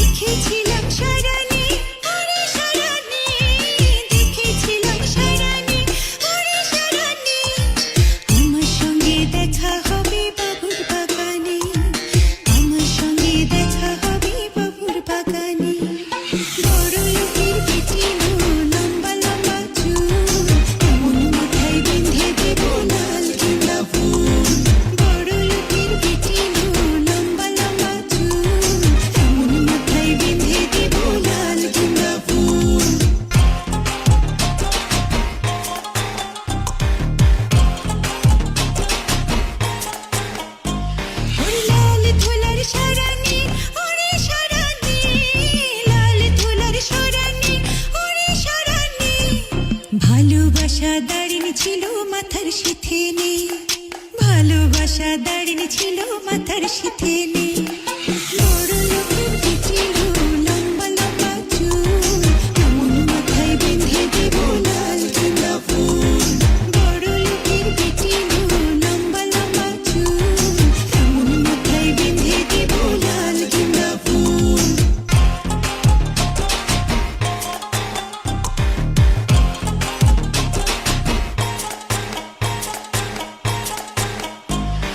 দেখেছিলাম সারানি ওরে সারানি, দেখেছিলাম সারানি ওরে সারানি, আমার সঙ্গে দেখা হবে বাবুর বাগানে, আমার সঙ্গে দেখা হবে বাবুর বাগানে। বড় লোকের বেটি লম্বা লম্বা চুল, এমন মাথায় বেঁধে দেব লাল গেঁদা ফুল। বড় লোকের বেটি লম্বা লম্বা চুল, এমন মাথায় বেঁধে দেব লাল গেঁদা ফুল। ওরে লাল ধুলার সারানি ওরে সারানি, লাল ধুলার সারানি ওরে সারানি, ভালোবাসা দাঁড়িয়ে ছিল মাথার সিথে নেই, ভালোবাসা দাঁড়িয়ে ছিল মাথার সিথে নেই।